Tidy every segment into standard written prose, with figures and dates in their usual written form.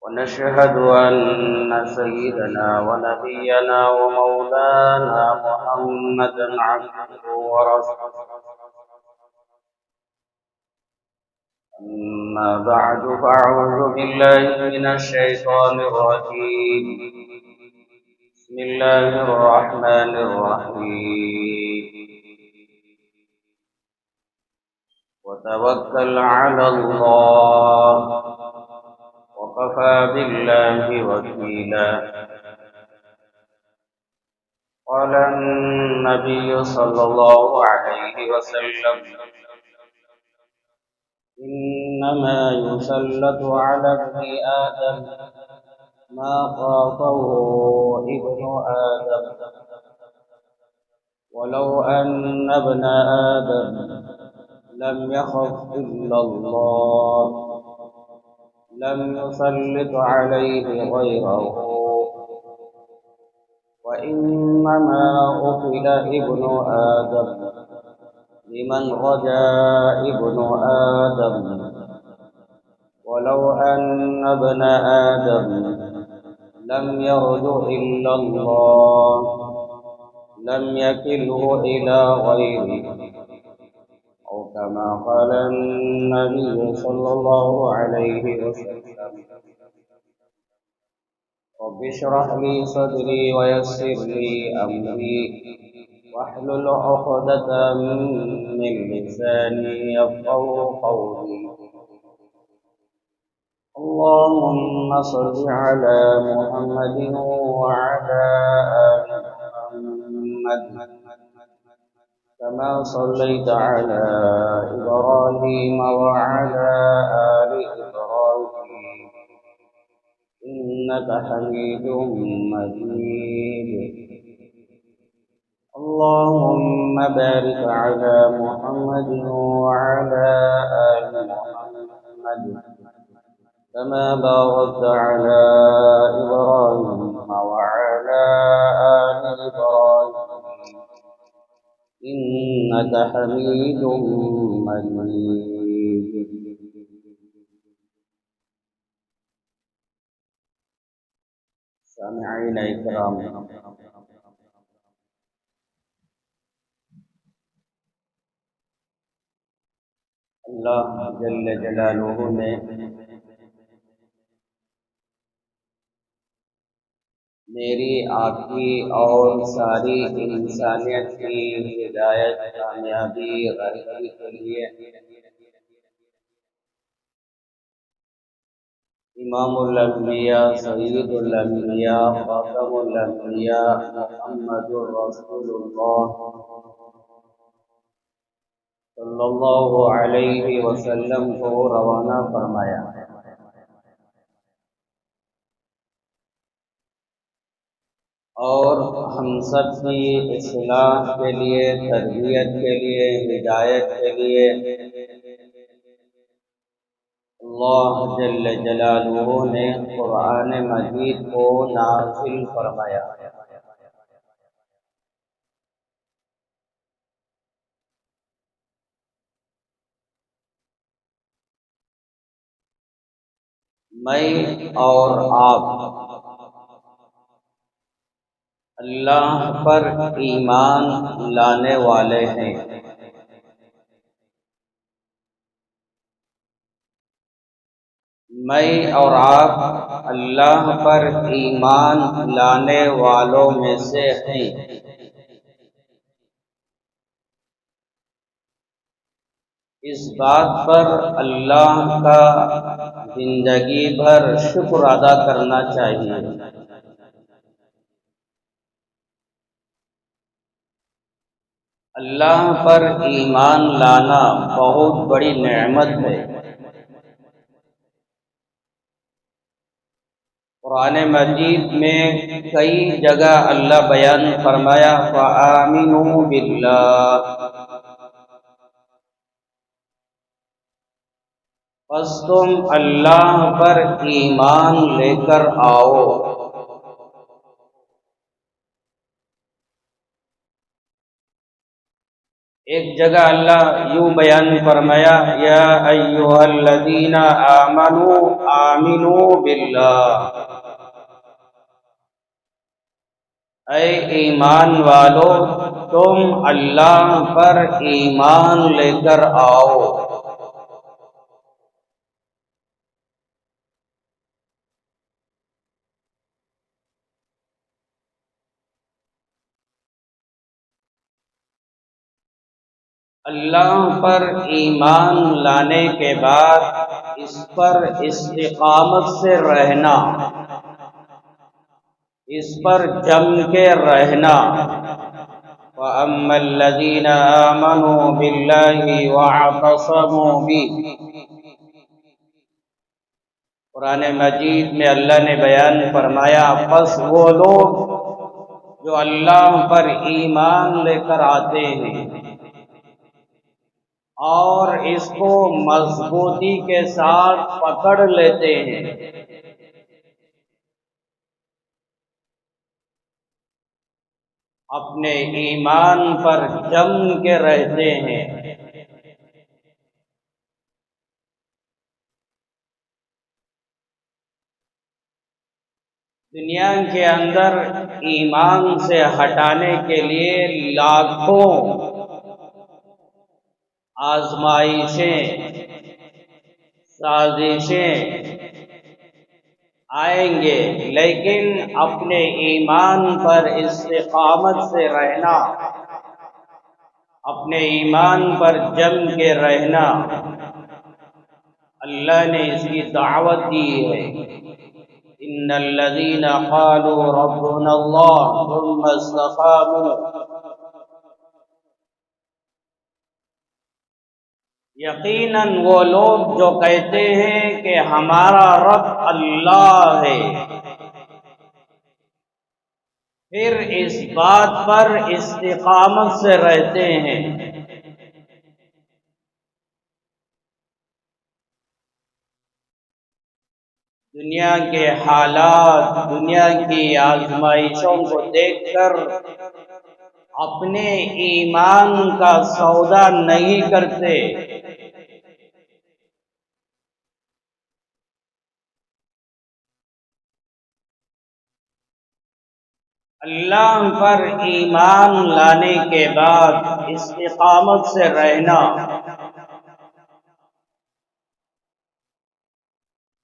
ونشهد أن سيدنا ونبينا ومولانا محمدا عبده ورسوله. أما بعد فأعوذ بالله من الشيطان الرجيم. بسم الله الرحمن الرحيم. وتوكل على الله وكفى بالله وكيلا. قال النبي صلى الله عليه وسلم: إنما يسلط على ابن آدم ما خافه ابن آدم، ولو أن ابن آدم لم يخف إلا الله لم يسلط عليه غيره، وإنما أكل ابن آدم لمن رجا ابن آدم، ولو أن ابن آدم لم يرج إلا الله لم يكله إلى غيره، أو كما قال النبي صلى الله عليه وسلم. رب اشرح لي صدري ويسر لي أمري واحلل عقدة من لساني يفقهوا قولي. اللهم صل على محمد وعلى آل محمد كما صليت على إبراهيم وعلى آل إبراهيم إنك حميد مجيد. اللهم بارك على محمد وعلى آل محمد كما باركت على إبراهيم وعلى آل إبراهيم إنك حميد مجيد. سامعین اکرام، اللہ جل جلالہ نے میری آپ کی اور ساری انسانیت کی ہدایت، کامیابی، غربی کے لیے امام الانبیاء، سید الانبیاء، خاتم الانبیاء محمد رسول اللہ صلی اللہ علیہ وسلم کو روانہ فرمایا، اور ہم سب کی اصلاح کے لیے، تربیت کے لیے، ہدایت کے لیے اللہ جل جلالہ نے قرآن مجید کو نازل فرمایا۔ میں اور آپ اللہ پر ایمان لانے والے ہیں، میں اور آپ اللہ پر ایمان لانے والوں میں سے ہیں۔ اس بات پر اللہ کا زندگی بھر شکر ادا کرنا چاہیے۔ اللہ پر ایمان لانا بہت بڑی نعمت ہے۔ قرآن مجید میں کئی جگہ اللہ بیان فرمایا فآمنوا باللہ، پس تم اللہ پر ایمان لے کر آؤ۔ ایک جگہ اللہ یوں بیان فرمایا، یا ایھا الذین آمنوا آمنوا باللہ، اے ایمان والو تم اللہ پر ایمان لے کر آؤ۔ اللہ پر ایمان لانے کے بعد اس پر استقامت سے رہنا، اس پر جم کے رہنا۔ وَأَمَّا الَّذِينَ آمَنُوا بِاللَّهِ وَاعْتَصَمُوا بِهِ، قرآن مجید میں اللہ نے بیان فرمایا، پس وہ لوگ جو اللہ پر ایمان لے کر آتے ہیں اور اس کو مضبوطی کے ساتھ پکڑ لیتے ہیں، اپنے ایمان پر جم کے رہتے ہیں۔ دنیا کے اندر ایمان سے ہٹانے کے لیے لاکھوں آزمائشیں، سازشیں آئیں گے، لیکن اپنے ایمان پر استقامت سے رہنا، اپنے ایمان پر جم کے رہنا، اللہ نے اس کی دعوت دی ہے۔ ان الذین قالوا ربنا اللہ ثم استقاموا، یقیناً وہ لوگ جو کہتے ہیں کہ ہمارا رب اللہ ہے، پھر اس بات پر استقامت سے رہتے ہیں۔ دنیا کے حالات، دنیا کی آزمائشوں کو دیکھ کر اپنے ایمان کا سودا نہیں کرتے، اللہ پر ایمان لانے کے بعد استقامت سے رہنا،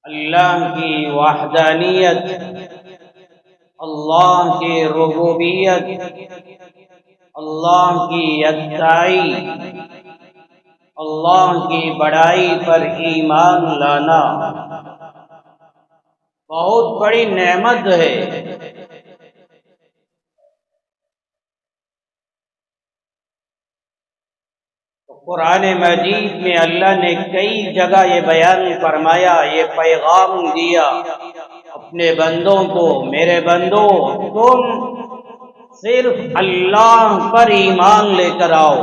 اللہ کی وحدانیت، اللہ کی ربوبیت، اللہ کی یکتائی، اللہ کی بڑائی پر ایمان لانا بہت بڑی نعمت ہے۔ قرآن مجید میں اللہ نے کئی جگہ یہ بیان فرمایا، یہ پیغام دیا اپنے بندوں کو، میرے بندو تم صرف اللہ پر ایمان لے کر آؤ۔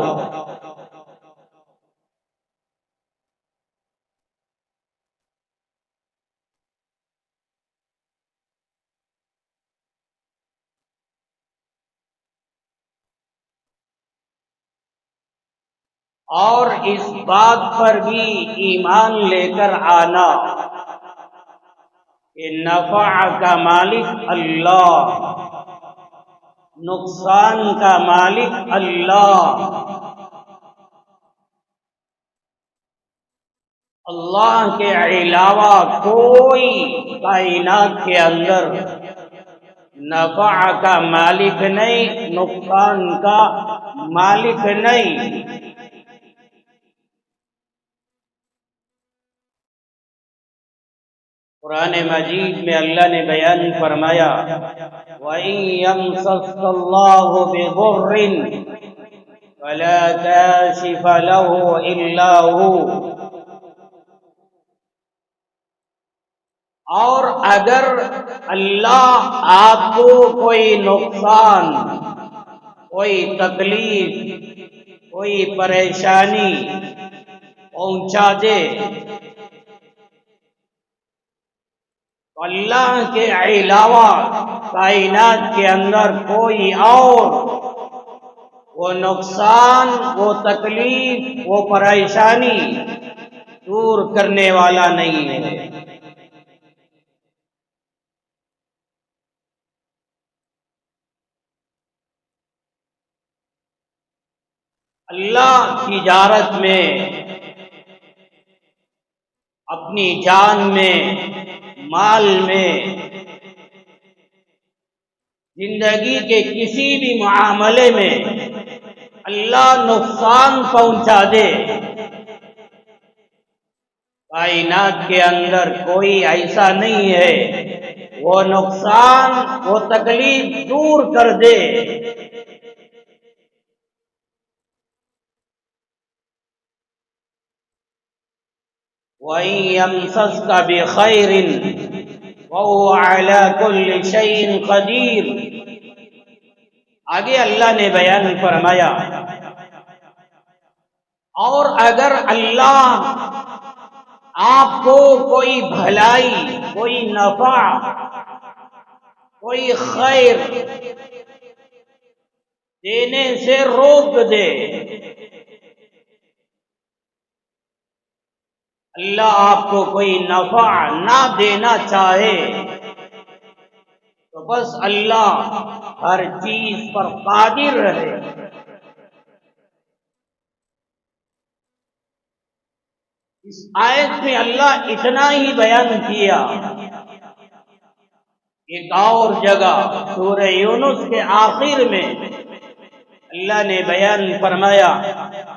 اور اس بات پر بھی ایمان لے کر آنا کہ نفع کا مالک اللہ، نقصان کا مالک اللہ، اللہ کے علاوہ کوئی کائنات کے اندر نفع کا مالک نہیں، نقصان کا مالک نہیں۔ قرآن مجید میں اللہ نے بیان فرمایا، وَإِن يَمْسَسْكَ اللَّهُ بِضُرٍّ فَلَا كَاشِفَ لَهُ إِلَّا هُوَ، اور اگر اللہ آپ کو کوئی نقصان، کوئی تکلیف، کوئی پریشانی پہنچا دے، اللہ کے علاوہ کائنات کے اندر کوئی اور وہ نقصان، وہ تکلیف، وہ پریشانی دور کرنے والا نہیں ہے۔ اللہ تجارت میں، اپنی جان میں، مال میں، زندگی کے کسی بھی معاملے میں اللہ نقصان پہنچا دے، کائنات کے اندر کوئی ایسا نہیں ہے وہ نقصان، وہ تکلیف دور کر دے۔ وَإِن يَمْسَسْكَ بِخَيْرٍ وَهُوَ عَلَى كُلِّ شَيْءٍ قَدِيرٌ۔ آگے اللہ نے بیان فرمایا، اور اگر اللہ آپ کو کوئی بھلائی، کوئی نفع، کوئی خیر دینے سے روک دے، اللہ آپ کو کوئی نفع نہ دینا چاہے، تو بس اللہ ہر چیز پر قادر رہے۔ اس آیت میں اللہ اتنا ہی بیان کیا۔ ایک اور جگہ سورہ یونس کے آخر میں اللہ نے بیان فرمایا،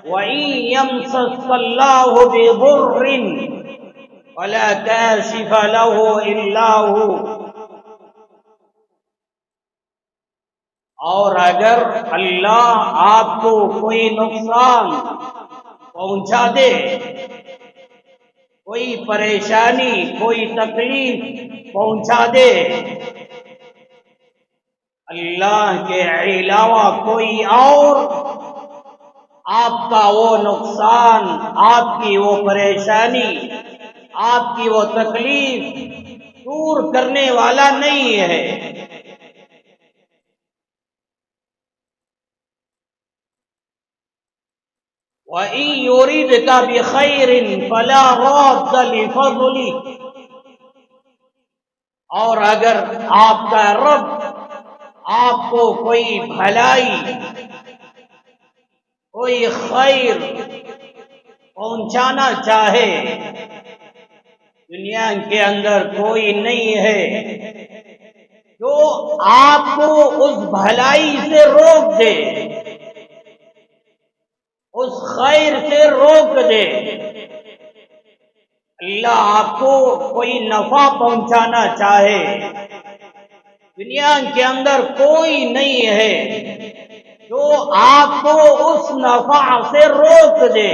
وَإِن يَمْسَسْكَ اللَّهُ بِضُرٍّ فَلَا كَاشِفَ لَهُ إِلَّا هُوَ۔ اور اگر اللہ آپ کو کوئی نقصان پہنچا دے، کوئی پریشانی، کوئی تکلیف پہنچا دے، اللہ کے علاوہ کوئی اور آپ کا وہ نقصان، آپ کی وہ پریشانی، آپ کی وہ تکلیف دور کرنے والا نہیں ہے۔ وَإِن يُرِدْكَ بِخَيْرٍ فَلَا رَادَّ لِفَضْلِهِ۔ اور اگر آپ کا رب آپ کو کوئی بھلائی، کوئی خیر پہنچانا چاہے، دنیا کے اندر کوئی نہیں ہے جو آپ کو اس بھلائی سے روک دے، اس خیر سے روک دے۔ اللہ آپ کو کوئی نفع پہنچانا چاہے، دنیا کے اندر کوئی نہیں ہے جو آپ کو اس نفع سے روک دے۔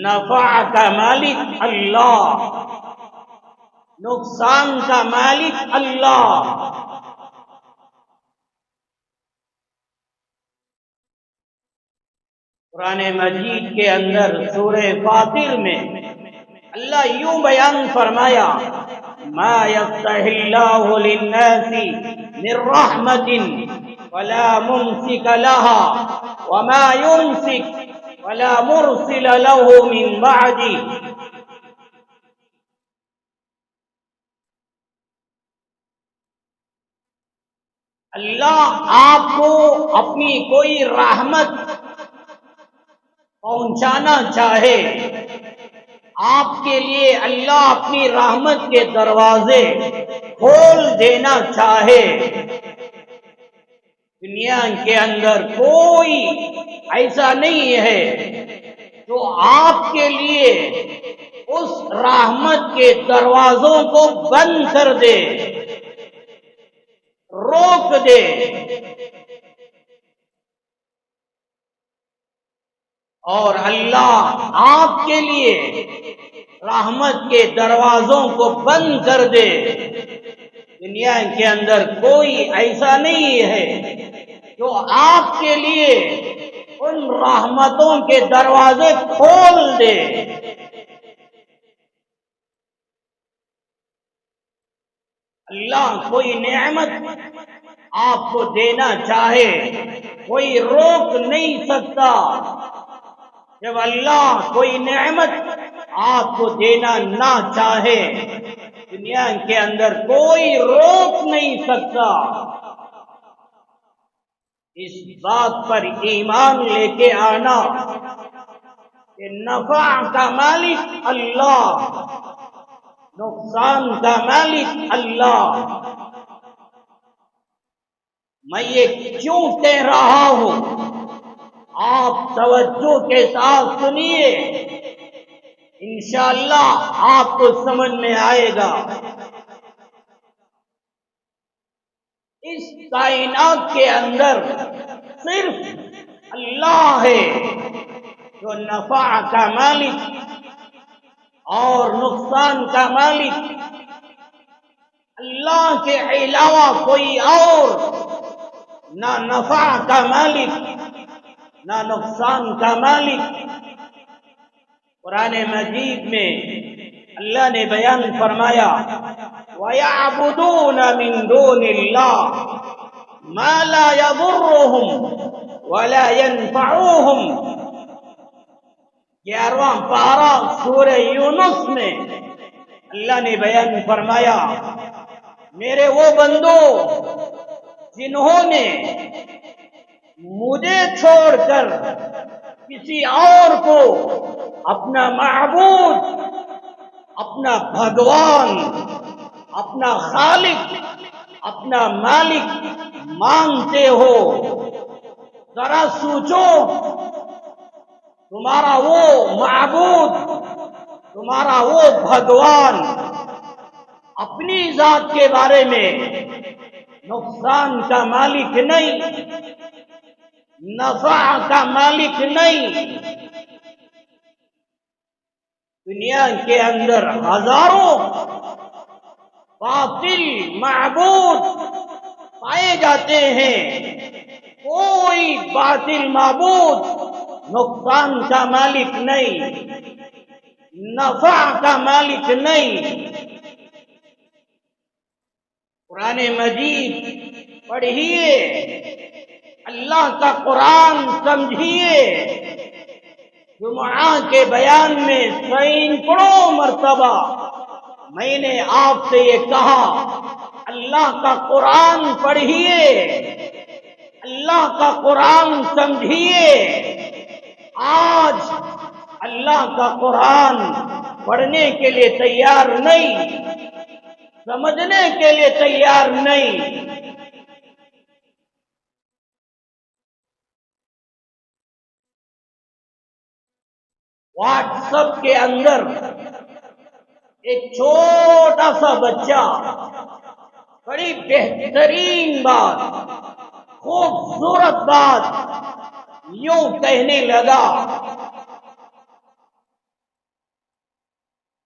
نفع کا مالک اللہ، نقصان کا مالک اللہ۔ قرآن مجید کے اندر سورہ فاطر میں اللہ یوں بیان فرمایا، ما یفتح اللہ للناس من رحمت فلا ممسک لها وما يمسک فلا مرسل له من بعده۔ اللہ آپ کو اپنی کوئی رحمت پہنچانا چاہے، آپ کے لیے اللہ اپنی رحمت کے دروازے کھول دینا چاہے، دنیا کے اندر کوئی ایسا نہیں ہے جو آپ کے لیے اس رحمت کے دروازوں کو بند کر دے، روک دے۔ اور اللہ آپ کے لیے رحمت کے دروازوں کو بند کر دے، دنیا کے اندر کوئی ایسا نہیں ہے جو آپ کے لیے ان رحمتوں کے دروازے کھول دے۔ اللہ کوئی نعمت آپ کو دینا چاہے کوئی روک نہیں سکتا. جب اللہ کوئی نعمت آپ کو دینا نہ چاہے دنیا کے اندر کوئی روک نہیں سکتا. اس بات پر ایمان لے کے آنا کہ نفع کا مالک اللہ، نقصان کا مالک اللہ. میں یہ کیوں کہہ رہا ہوں آپ توجہ کے ساتھ سنیے، انشاءاللہ آپ کو سمجھ میں آئے گا. اس کائنات کے اندر صرف اللہ ہے جو نفع کا مالک اور نقصان کا مالک. اللہ کے علاوہ کوئی اور نہ نفع کا مالک نہ نقصان کا مالک. قرآن مجید میں اللہ نے بیان فرمایا وَيَعْبُدُونَ مِن دُونِ اللَّهِ مَا لَا يَضُرُّهُمْ وَلَا يَنفَعُوهُمْ. 11واں پارہ سورہ یونس میں اللہ نے بیان فرمایا میرے وہ بندو جنہوں نے مجھے چھوڑ کر کسی اور کو اپنا معبود، اپنا بھگوان، اپنا خالق، اپنا مالک مانتے ہو، ذرا سوچو تمہارا وہ معبود، تمہارا وہ بھگوان اپنی ذات کے بارے میں نقصان کا مالک نہیں، نفع کا مالک نہیں. دنیا کے اندر ہزاروں باطل معبود پائے جاتے ہیں، کوئی باطل معبود نقصان کا مالک نہیں، نفع کا مالک نہیں. قرآن مجید پڑھیے، اللہ کا قرآن سمجھیے. جمعہ کے بیان میں سینکڑوں مرتبہ میں نے آپ سے یہ کہا اللہ کا قرآن پڑھیے، اللہ کا قرآن سمجھیے. آج اللہ کا قرآن پڑھنے کے لیے تیار نہیں، سمجھنے کے لیے تیار نہیں. واٹس ایپ کے اندر ایک چھوٹا سا بچہ بڑی بہترین بات، خوبصورت بات یوں کہنے لگا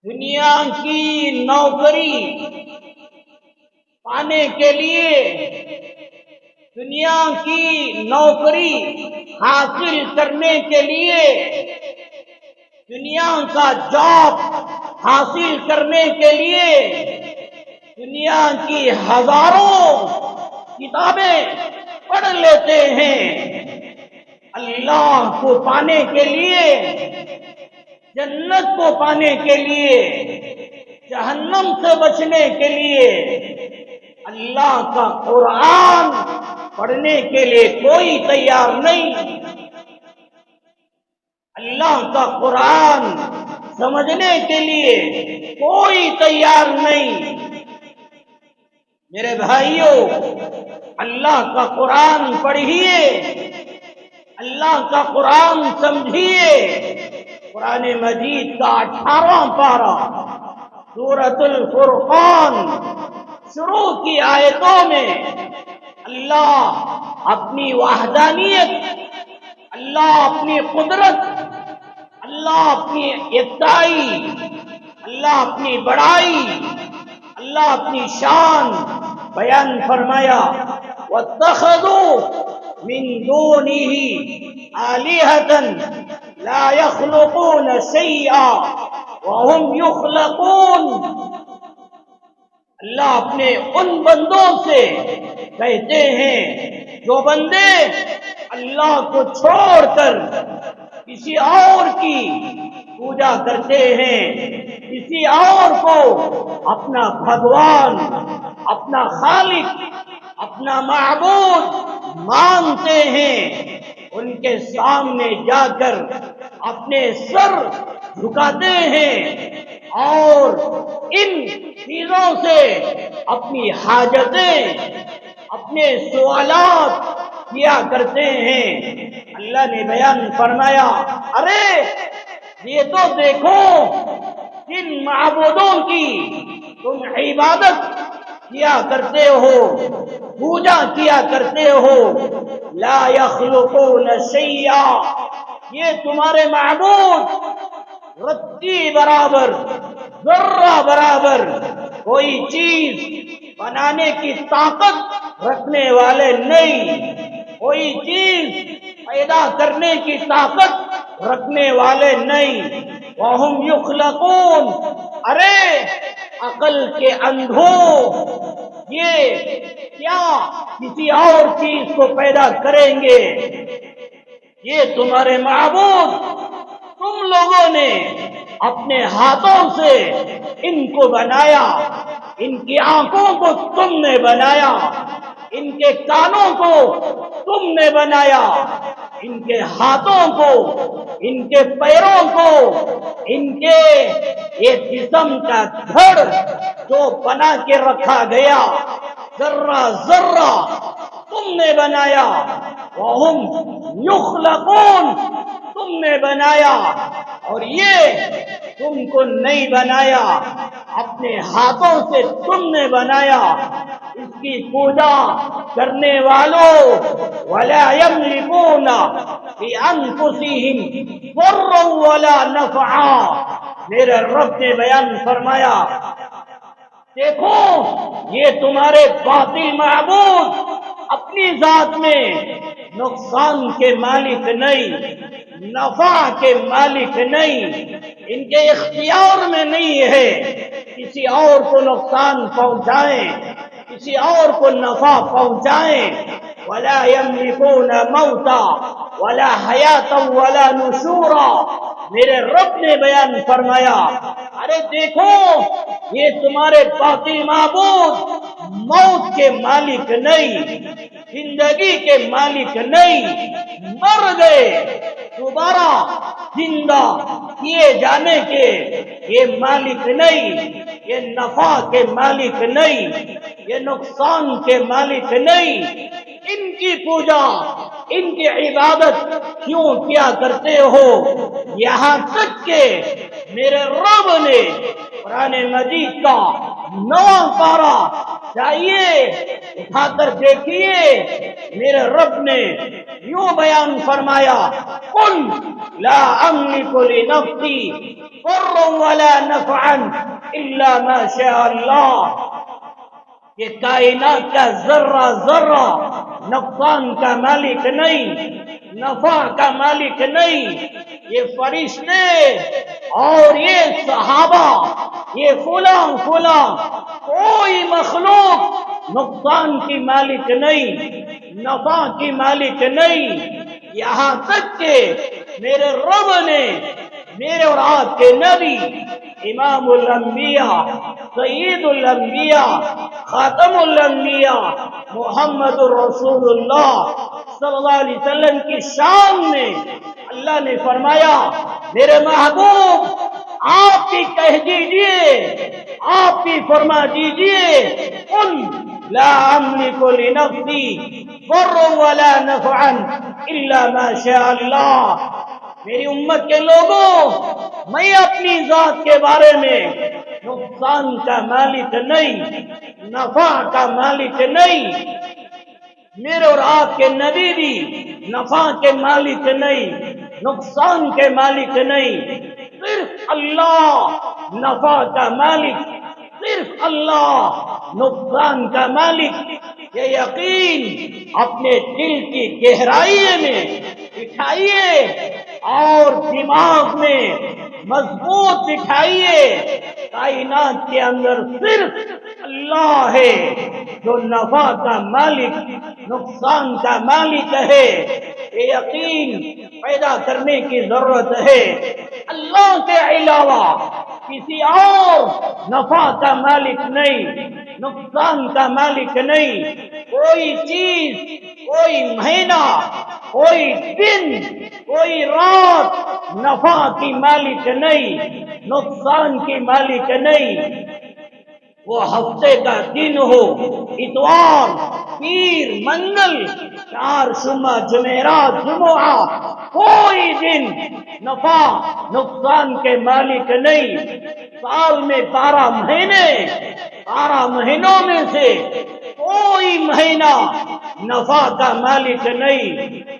دنیا کی نوکری پانے کے لیے، دنیا کی نوکری حاصل کرنے کے لیے، دنیا کا جاب حاصل کرنے کے لیے دنیا کی ہزاروں کتابیں پڑھ لیتے ہیں. اللہ کو پانے کے لیے، جنت کو پانے کے لیے، جہنم سے بچنے کے لیے اللہ کا قرآن پڑھنے کے لیے کوئی تیار نہیں، اللہ کا قرآن سمجھنے کے لیے کوئی تیار نہیں. میرے بھائیوں، اللہ کا قرآن پڑھیے، اللہ کا قرآن سمجھیے. قرآن مجید کا 18واں پارہ سورۃ الفرقان شروع کی آیتوں میں اللہ اپنی وحدانیت، اللہ اپنی قدرت، اللہ اپنی یکتائی، اللہ اپنی بڑائی، اللہ اپنی شان بیان فرمایا. وَاتَّخَذُوا مِن دُونِهِ آلِهَةً لَا يَخْلُقُونَ شَيْئًا وَهُمْ يُخْلَقُونَ. اللہ اپنے ان بندوں سے کہتے ہیں جو بندے اللہ کو چھوڑ کر کسی اور کی پوجا کرتے ہیں، کسی اور کو اپنا بھگوان، اپنا خالق، اپنا معبود مانتے ہیں، ان کے سامنے جا کر اپنے سر جھکاتے ہیں اور ان چیزوں سے اپنی حاجتیں، اپنے سوالات کیا کرتے ہیں۔ اللہ نے بیان فرمایا، ارے یہ تو دیکھو جن معبودوں کی تم عبادت کیا کرتے ہو، پوجا کیا کرتے ہو، لا یخلقون شیئا، یہ تمہارے معبود رتی برابر، ذرہ برابر کوئی چیز بنانے کی طاقت رکھنے والے نہیں، کوئی چیز پیدا کرنے کی طاقت رکھنے والے نہیں۔ وَهُمْ يُخْلَقُونَ، ارے عقل کے اندھوں، یہ کیا کسی اور چیز کو پیدا کریں گے؟ یہ تمہارے معبود تم لوگوں نے اپنے ہاتھوں سے ان کو بنایا، ان کی آنکھوں کو تم نے بنایا، ان کے کانوں کو تم نے بنایا، ان کے ہاتھوں کو، ان کے پیروں کو، ان کے یہ جسم کا دھڑ جو بنا کے رکھا گیا، ذرہ ذرہ تم نے بنایا۔ وَهُمْ يُخْلَقُونَ، تم نے بنایا، اور یہ تم کو نہیں بنایا، اپنے ہاتھوں سے تم نے بنایا۔ اس کی پوجا کرنے والوں، وَلَا يَمْلِكُونَ لِأَنفُسِهِمْ ضَرًّا وَلَا نَفْعًا، میرے رب نے بیان فرمایا، دیکھو یہ تمہارے باطل معبود اپنی ذات میں نقصان کے مالک نہیں، نفع کے مالک نہیں، ان کے اختیار میں نہیں ہے کسی اور کو نقصان پہنچائیں، کسی اور کو نفع پہنچائیں۔ وَلَا يَمْلِكُونَ مَوْتًا وَلَا حَيَاةً وَلَا نُشُورًا، میرے رب نے بیان فرمایا، ارے دیکھو یہ تمہارے باطل معبود موت کے مالک نہیں، زندگی کے مالک نہیں، مر گئے دوبارہ زندہ کیے جانے کے یہ مالک نہیں، یہ نفع کے مالک نہیں، یہ نقصان کے مالک نہیں۔ ان کی پوجا، ان کی عبادت کیوں کیا کرتے ہو؟ یہاں تک کہ میرے رب نے قرآن مجید کا 9واں پارہ چاہیے اٹھا کر دیکھیے، میرے رب نے یوں بیان فرمایا، قُلْ لَا أَمْلِكُ لِنَفْسِي ضَرًّا وَلَا نَفْعًا إِلَّا مَا شَاءَ اللَّهُ، یہ کائنات کا ذرہ ذرہ نقصان کا مالک نہیں، نفع کا مالک نہیں، یہ فرشتے اور یہ صحابہ، یہ فلاں فلاں، کوئی مخلوق نقصان کی مالک نہیں، نفع کی مالک نہیں، یہاں تک کہ میرے رب نے میرے اور آپ کے نبی امام الانبیاء، سید الانبیاء، خاتم الانبیاء محمد الرسول اللہ صلی اللہ علیہ وسلم کی شان میں اللہ نے فرمایا، میرے محبوب آپ بھی کہہ دیجئے، آپ بھی فرما دیجئے، قُلْ لَا أَمْلِكُ لِنَفْسِي ضَرًّا وَلَا نَفْعًا إِلَّا مَا شَاءَ اللَّهُ، میری امت کے لوگوں، میں اپنی ذات کے بارے میں نقصان کا مالک نہیں، نفع کا مالک نہیں، میرے اور آپ کے نبی بھی نفع کے مالک نہیں، نقصان کے مالک نہیں، صرف اللہ نفع کا مالک، صرف اللہ نقصان کا مالک۔ یہ یقین اپنے دل کی گہرائی میں بٹھائیے اور دماغ میں مضبوط بٹھائیے، کائنات کے اندر صرف اللہ ہے جو نفع کا مالک نقصان کا مالک ہے. یہ یقین پیدا کرنے کی ضرورت ہے. اللہ کے علاوہ کسی اور نفع کا مالک نہیں، نقصان کا مالک نہیں. کوئی چیز، کوئی مہینہ، کوئی دن، کوئی رات نفع کی مالک نہیں، نقصان کی مالک نہیں. وہ ہفتے کا دن ہو، اتوار، پیر، منگل، چار شمہ، جمعرات، جمعہ، کوئی دن نفع نقصان کے مالک نہیں. سال میں 12 مہینے، 12 مہینوں میں سے کوئی مہینہ نفع کا مالک نہیں،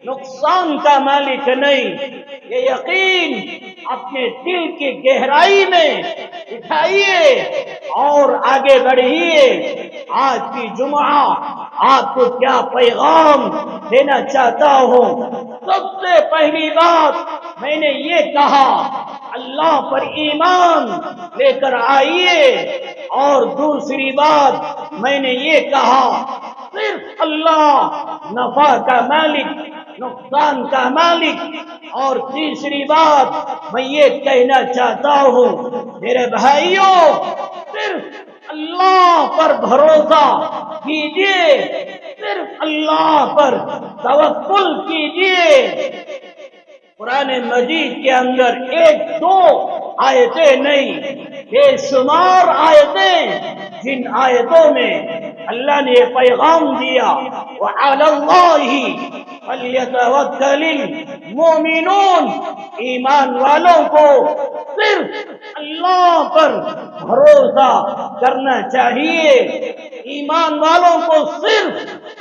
نقصان کا مالک نہیں. یہ یقین اپنے دل کی گہرائی میں اٹھائیے اور آگے بڑھیے. آج کی جمعہ آپ کو کیا پیغام دینا چاہتا ہوں؟ سب سے پہلی بات میں نے یہ کہا، اللہ پر ایمان لے کر آئیے. اور دوسری بات میں نے یہ کہا، صرف اللہ نفع کا مالک، نقصان کا مالک. اور تیسری بات میں یہ کہنا چاہتا ہوں میرے بھائیوں، صرف اللہ پر بھروسہ کیجیے، صرف اللہ پر توکل کیجیے. قرآن مجید کے اندر ایک دو آیتیں نہیں، بے شمار آیتیں، جن آیتوں میں اللہ نے یہ پیغام دیا، وَعَلَى اللَّهِ فَلْيَتَوَكَّلِ الْمُؤْمِنُونَ. ایمان والوں کو صرف اللہ پر بھروسہ کرنا چاہیے. ایمان والوں کو صرف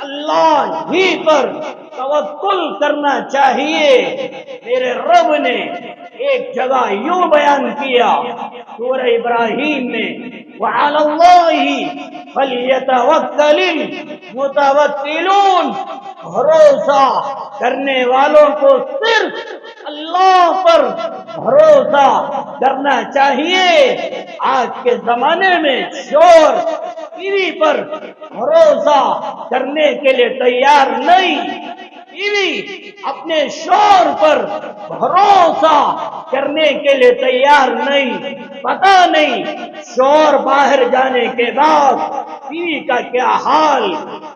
اللہ ہی پر توکل کرنا چاہیے. میرے رب نے ایک جگہ یوں بیان کیا سورہ ابراہیم میں، وَعَلَى اللَّهِ فَلْيَتَوَكَّلِ الْمُتَوَكِّلُونَ. بھروسہ کرنے والوں کو صرف اللہ پر بھروسہ کرنا چاہیے. آج کے زمانے میں شور بیوی پر بھروسہ کرنے کے لیے تیار نہیں. بیوی اپنے شور پر بھروسہ کرنے کے لیے تیار نہیں. پتہ نہیں شور باہر جانے کے بعد بیوی کا کیا حال،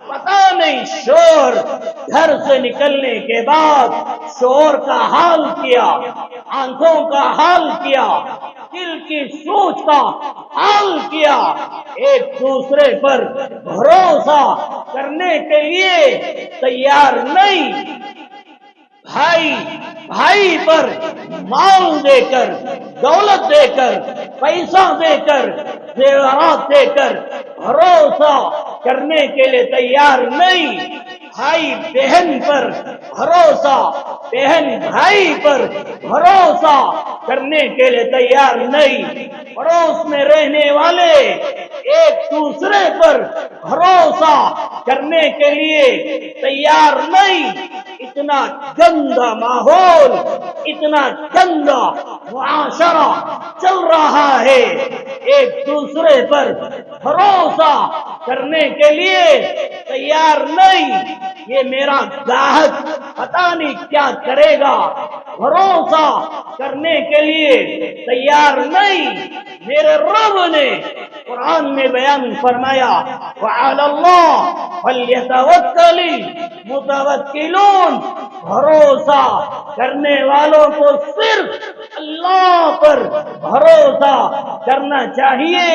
پتہ نہیں شور گھر سے نکلنے کے بعد شور کا حال کیا، آنکھوں کا حال کیا، دل کی سوچ کا حال کیا. ایک دوسرے پر بھروسہ کرنے کے لیے تیار نہیں. بھائی بھائی پر مال دے کر، دولت دے کر، پیسہ دے کر، زیورات دے کر بھروسہ کرنے کے لیے تیار نہیں. بھائی بہن پر بھروسہ، بہن بھائی پر بھروسہ کرنے کے لیے تیار نہیں. پڑوس میں رہنے والے ایک دوسرے پر بھروسہ کرنے کے لیے تیار نہیں. اتنا گندا ماحول، اتنا گندا معاشرہ چل رہا ہے، ایک دوسرے پر بھروسہ کرنے کے لیے تیار نہیں. یہ میرا گاہک پتہ نہیں کیا کرے گا، بھروسہ کرنے کے لیے تیار نہیں. میرے رب نے قرآن میں بیان فرمایا، وَعَلَى اللَّهِ فَلْيَتَوَكَّلِ الْمُتَوَكِّلُونَ. بھروسہ کرنے والوں کو صرف اللہ پر بھروسہ کرنا چاہیے.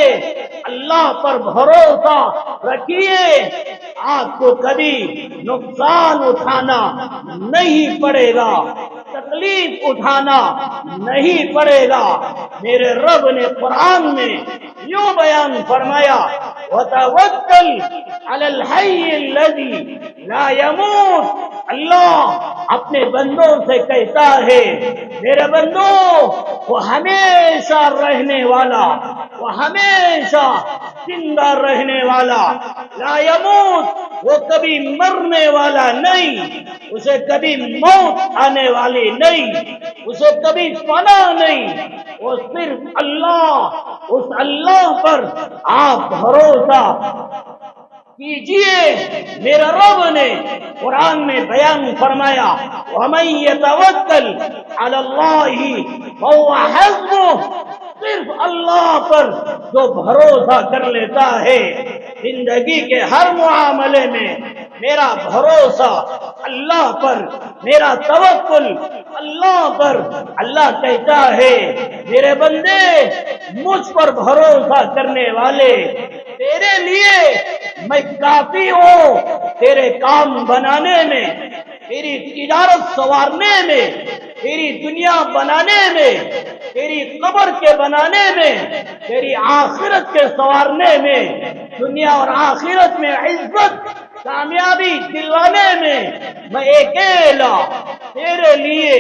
اللہ پر بھروسہ رکھیے، آپ کو کبھی نقصان اٹھانا نہیں پڑے گا، تکلیف اٹھانا نہیں پڑے گا. میرے رب نے قرآن میں یوں بیان فرمایا، وَتَوَكَّلْ عَلَى الْحَيِّ الَّذِي لَا يَمُوتُ. اللہ اپنے بندوں سے کہتا ہے، میرے بندوں، وہ ہمیشہ رہنے والا، وہ ہمیشہ زندہ رہنے والا، لا يموت، وہ کبھی مرنے والا نہیں، اسے کبھی موت آنے والی نہیں، اسے کبھی فنا نہیں. وہ صرف اللہ اس اللہ پر آپ بھروسہ کیجئے۔ میرے رب نے قرآن میں بیان فرمایا وَمَن يَتَوَكَّلْ عَلَى اللَّهِ فَهُوَ حَسْبُهُ، صرف اللہ پر جو بھروسہ کر لیتا ہے زندگی کے ہر معاملے میں میرا بھروسہ اللہ پر، میرا توکل اللہ پر۔ اللہ کہتا ہے میرے بندے مجھ پر بھروسہ کرنے والے تیرے لیے میں کافی ہوں، تیرے کام بنانے میں، تیری تجارت سنوارنے میں، تیری دنیا بنانے میں، تیری قبر کے بنانے میں، تیری آخرت کے سنوارنے میں، دنیا اور آخرت میں عزت کامیابی دلوانے میں میں اکیلا تیرے لیے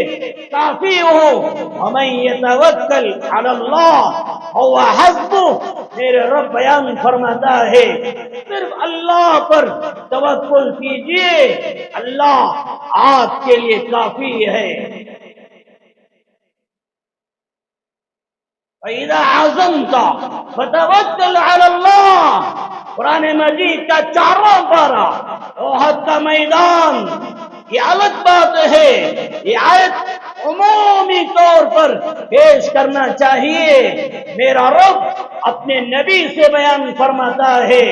کافی ہوں۔ وَمَن يَتَوَكَّلْ عَلَى اللَّهِ فَهُوَ حَسْبُهُ، میرے رب بیان فرماتا ہے صرف اللہ پر توکل کیجئے، اللہ آپ کے لیے کافی ہے۔ فَإِذَا عَزَمْتَ فَتَوَكَّلْ عَلَى اللَّهِ، قرآن مجید کا 4واں پارہ، احد کا میدان۔ یہ الگ بات ہے، یہ آیت عمومی طور پر پیش کرنا چاہیے۔ میرا رب اپنے نبی سے بیان فرماتا ہے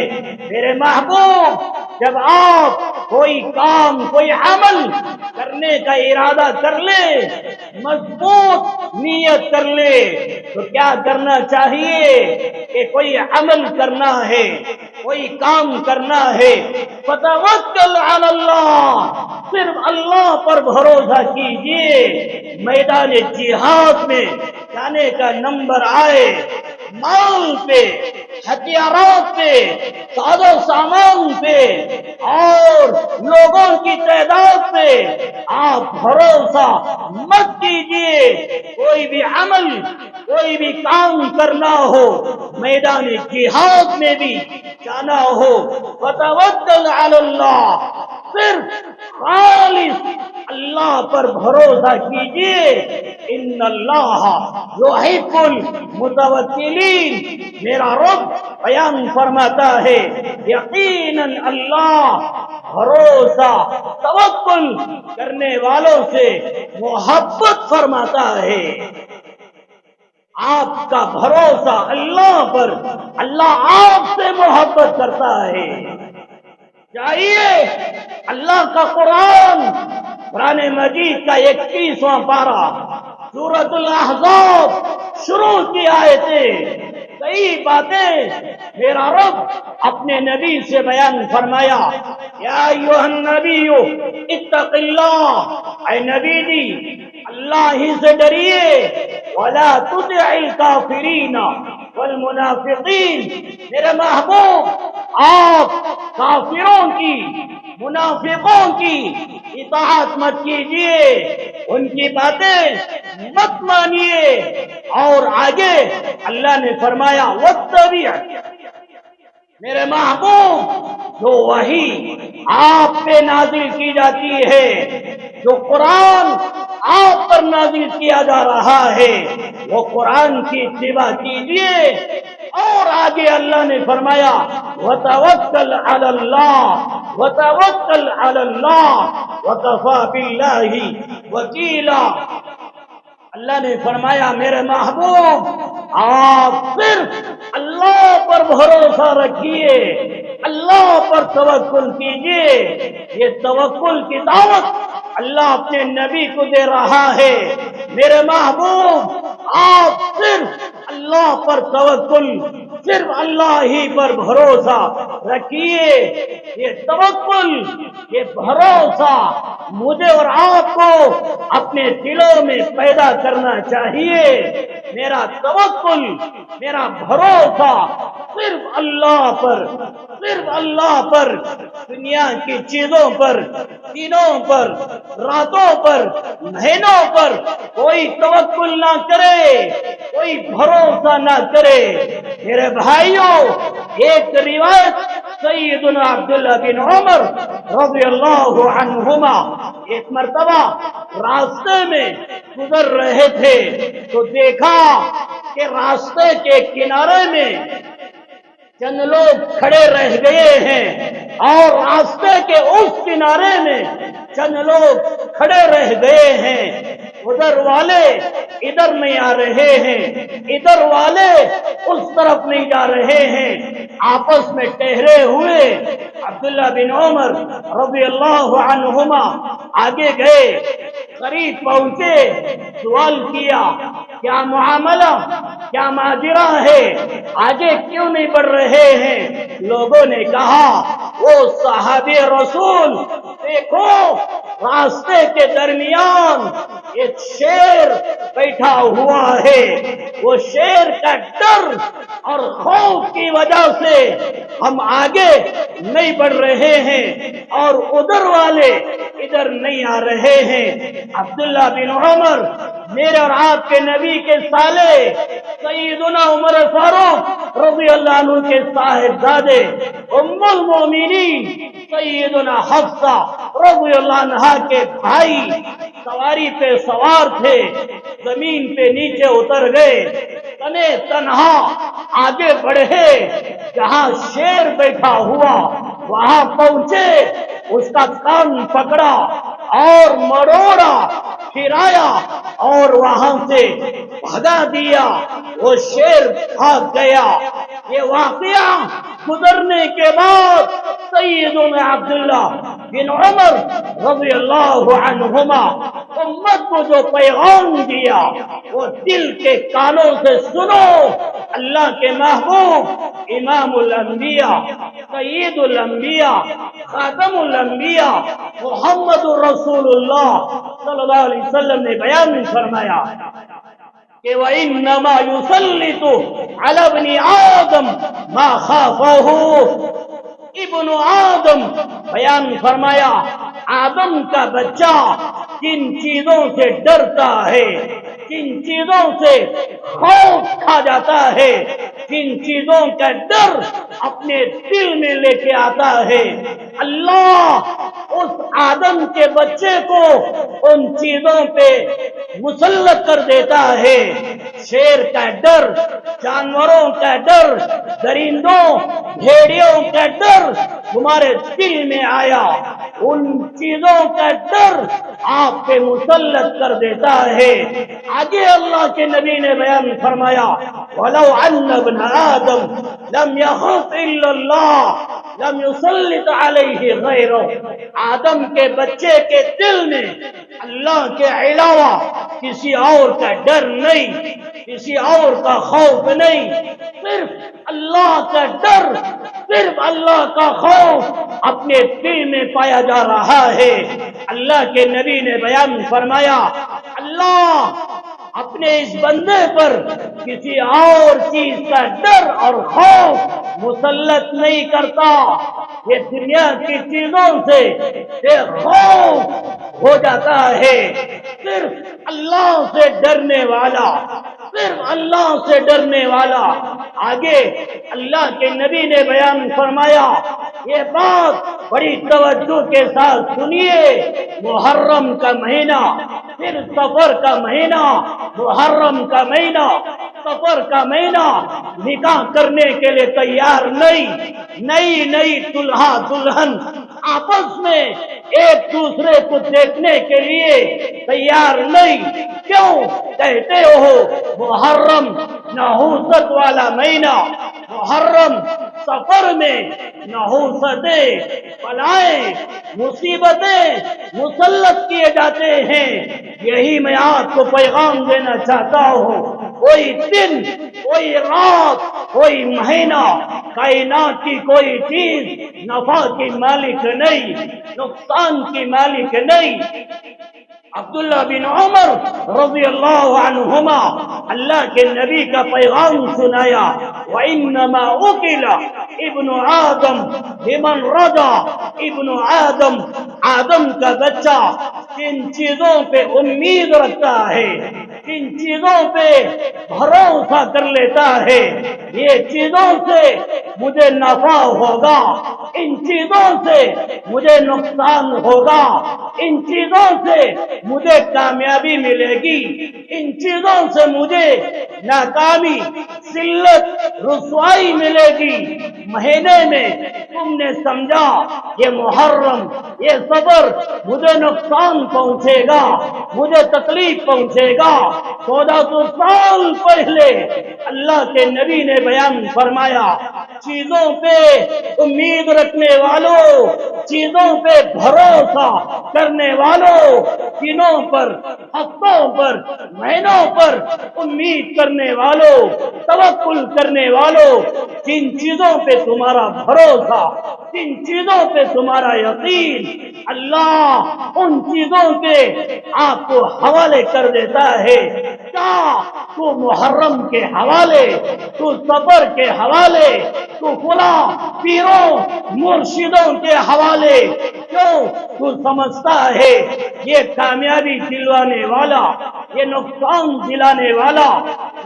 میرے محبوب جب آپ کوئی کام کوئی عمل کرنے کا ارادہ کر لے، مضبوط نیت کر لے، تو کیا کرنا چاہیے کہ کوئی عمل کرنا ہے، کوئی کام کرنا ہے، فتوکل علی اللہ، صرف اللہ پر بھروسہ کیجئے۔ میدان جہاد میں جانے کا نمبر آئے، مال پہ، ہتھیارات پہ، ساز و سامان پہ اور لوگوں کی تعداد پہ آپ بھروسہ مت کیجئے۔ کوئی بھی عمل کوئی بھی کام کرنا ہو، میدان جہاد میں بھی جانا ہو، فتوکل علی اللہ، صرف خالص اللہ پر بھروسہ کیجئے۔ ان اللہ یحب المتوکلین، میرا رب بیان فرماتا ہے یقیناً اللہ بھروسہ توکل کرنے والوں سے محبت فرماتا ہے۔ آپ کا بھروسہ اللہ پر، اللہ آپ سے محبت کرتا ہے۔ چاہیے اللہ کا قرآن مجید کا 21واں پارہ، سورۃ الاحزاب شروع کی آیتیں، کئی باتیں میرا رب اپنے نبی سے بیان فرمایا۔ یا ایھا النبی اتق اللہ، اے نبی جی اللہ ہی سے ڈریے، ولا تطع الکافرین والمنافقین، میرے محبوب آپ کافروں کی منافقوں کی اطاعت مت کیجیے، ان کی باتیں مت مانیے۔ اور آگے اللہ نے فرمایا واتبع، میرے محبوب جو وحی آپ پہ نازل کی جاتی ہے، جو قرآن آپ پر نازل کیا جا رہا ہے، وہ قرآن کی اتباع کیجیے۔ اور آگے اللہ نے فرمایا وتوکل علی اللہ، وتوکل علی اللہ وکفی باللہ وکیلا۔ اللہ نے فرمایا میرے محبوب آپ صرف اللہ پر بھروسہ رکھیے، اللہ پر توکل کیجیے۔ یہ توکل کی دعوت اللہ اپنے نبی کو دے رہا ہے۔ میرے محبوب آپ صرف اللہ پر توکل، صرف اللہ ہی پر بھروسہ رکھیے۔ یہ توکل، یہ بھروسہ مجھے اور آپ کو اپنے دلوں میں پیدا کرنا چاہیے۔ میرا توکل، میرا بھروسہ صرف اللہ پر، صرف اللہ پر، دنیا کی چیزوں پر، دنوں پر، راتوں پر، مہینوں پر کوئی توکل نہ کرے، کوئی بھروسہ نہ کرے۔ میرے بھائیوں، ایک روایت سیدنا عبداللہ بن عمر رضی اللہ عنہما ایک مرتبہ راستے میں گزر رہے تھے تو دیکھا کہ راستے کے کنارے میں چند لوگ کھڑے رہ گئے ہیں اور راستے کے اس کنارے میں چند لوگ کھڑے رہ گئے ہیں. ادھر والے ادھر نہیں آ رہے ہیں، ادھر والے اس طرف نہیں جا رہے ہیں. آپس میں ٹہرے ہوئے عبداللہ بن عمر رضی اللہ عنہما آگے گئے، قریب پہنچے، سوال کیا کیا معاملہ، کیا ماجرا ہے، آگے کیوں نہیں بڑھ رہے ہیں؟ لوگوں نے کہا وہ صحابی رسول دیکھو راستے کے درمیان ایک شیر بیٹھا ہوا ہے، وہ شیر کا ڈر اور خوف کی وجہ سے ہم آگے نہیں بڑھ رہے ہیں اور ادھر والے ادھر نہیں آ رہے ہیں. عبداللہ بن عمر میرے اور آپ کے نبی کے سالے سیدنا عمر فاروق رضی اللہ عنہ کے صاحبزادے ام المومنین سیدنا حفصہ رضی اللہ عنہا کے بھائی سواری پہ سوار تھے، زمین پہ نیچے اتر گئے، تنے تنہا آگے بڑھے، جہاں شیر بیٹھا ہوا وہاں پہنچے، اس کا کان پکڑا اور مروڑا، پھرایا اور وہاں سے بھگا دیا. وہ شیر بھاگ گیا. یہ واقعہ گزرنے کے بعد سیدنا عبداللہ بن عمر رضی اللہ عنہما امت کو جو پیغام دیا وہ دل کے کانوں سے سنو. اللہ کے محبوب امام الانبیاء سید الانبیاء خاتم الانبیاء محمد رسول اللہ صلی اللہ علیہ وسلم نے بیان فرمایا کہ وَإِنَّمَا يُسَلِّطُ عَلَى ابْنِ آدم مَا خَافَهُ. ابن آدم بیان فرمایا آدم کا بچہ جن چیزوں سے ڈرتا ہے، جن چیزوں سے خوف کھا جاتا ہے، جن چیزوں کا ڈر اپنے دل میں لے کے آتا ہے، اللہ اس آدم کے بچے کو ان چیزوں پہ مسلط کر دیتا ہے. شیر کا ڈر، جانوروں کا ڈر، درندوں بھیڑیوں کا ڈر تمہارے دل میں آیا، ان چیزوں کا ڈر آپ پہ مسلط کر دیتا ہے. آگے اللہ کے نبی نے بیان فرمایا وَلَوْ أَنَّ ابْنَ آدَمَ لَمْ يَخَفْ إِلَّا اللَّهَ لَمْ يُسَلِّطْ عَلَيْهِ غَيْرَهُ. آدم کے بچے کے دل میں اللہ کے علاوہ کسی اور کا ڈر نہیں، کسی اور کا خوف نہیں، صرف اللہ کا ڈر، صرف اللہ کا خوف اپنے دل میں پایا جا رہا ہے. اللہ کے نبی نے بیان فرمایا اللہ اپنے اس بندے پر کسی اور چیز کا ڈر اور خوف مسلط نہیں کرتا. یہ دنیا کی چیزوں سے بے خوف ہو جاتا ہے. صرف اللہ سے ڈرنے والا، صرف اللہ سے ڈرنے والا. آگے اللہ کے نبی نے بیان فرمایا، یہ بات بڑی توجہ کے ساتھ سنیے، محرم کا مہینہ، پھر سفر کا مہینہ، محرم کا مہینہ، سفر کا مہینہ، نکاح کرنے کے لیے تیار نہیں، نئی دلہا دلہن آپس میں ایک دوسرے کو دیکھنے کے لیے تیار نہیں. کیوں کہتے ہو محرم نحوست والا مہینہ، محرم سفر میں نحوستیں، بلائیں، مصیبتیں مسلط کیے جاتے ہیں. یہی میں آپ کو پیغام دینا چاہتا ہوں. کوئی دن، کوئی رات، کوئی مہینہ، کائنات کی کوئی چیز نفع کی مالک نہیں، نقصان کی مالک نہیں. عبداللہ بن عمر رضی اللہ عنہما اللہ کے نبی کا پیغام سنایا وَإِنَّمَا أُكِلَ ابن آدم بمن رضا. ابن آدم، آدم کا بچہ کن چیزوں پہ امید رکھتا ہے، کن چیزوں پہ بھروسہ کر لیتا ہے، یہ چیزوں سے مجھے نفع ہوگا، ان چیزوں سے مجھے نقصان ہوگا، ان چیزوں سے مجھے کامیابی ملے گی، ان چیزوں سے مجھے ناکامی، ذلت، رسوائی ملے گی۔ مہینے میں تم نے سمجھا یہ محرم، یہ صبر مجھے نقصان پہنچے گا، مجھے تکلیف پہنچے گا۔ 1400 سال پہلے اللہ کے نبی نے بیان فرمایا، چیزوں پہ امید رکھنے والوں، چیزوں پہ بھروسہ کرنے والوں، دنوں پر، ہفتوں پر، مہینوں پر امید کرنے والوں، توکل کرنے والوں، جن چیزوں پہ تمہارا بھروسہ، جن چیزوں پہ تمہارا یقین، اللہ ان چیزوں کے آپ کو حوالے کر دیتا ہے۔ کیا تو محرم کے حوالے، تو سفر کے حوالے، تو فلاں پیروں مرشدوں کے حوالے کیوں تو سمجھتا ہے یہ کامیابی دلوانے والا، یہ نقصان دلانے والا؟